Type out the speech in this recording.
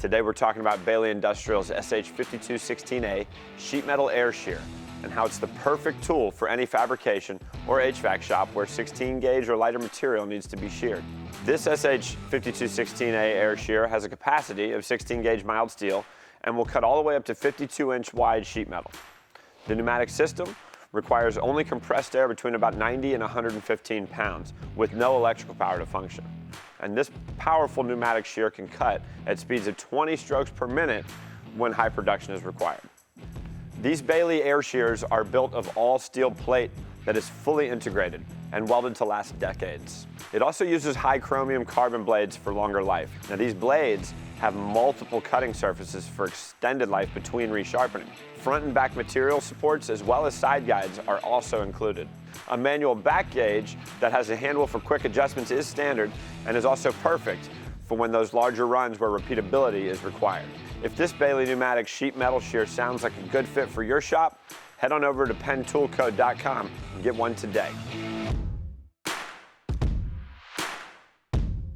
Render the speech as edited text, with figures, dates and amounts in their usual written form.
Today we're talking about Baileigh Industrial's SH5216A sheet metal air shear and how it's the perfect tool for any fabrication or HVAC shop where 16 gauge or lighter material needs to be sheared. This SH5216A air shear has a capacity of 16 gauge mild steel and will cut all the way up to 52-inch wide sheet metal. The pneumatic system requires only compressed air between about 90 and 115 pounds with no electrical power to function. And this powerful pneumatic shear can cut at speeds of 20 strokes per minute when high production is required. These Baileigh air shears are built of all steel plate that is fully integrated and welded to last decades. It also uses high chromium carbon blades for longer life. Now these blades have multiple cutting surfaces for extended life between resharpening. Front and back material supports as well as side guides are also included. A manual back gauge that has a handle for quick adjustments is standard and is also perfect for when those larger runs where repeatability is required. If this Baileigh pneumatic sheet metal shear sounds like a good fit for your shop, head on over to pentoolco.com and get one today.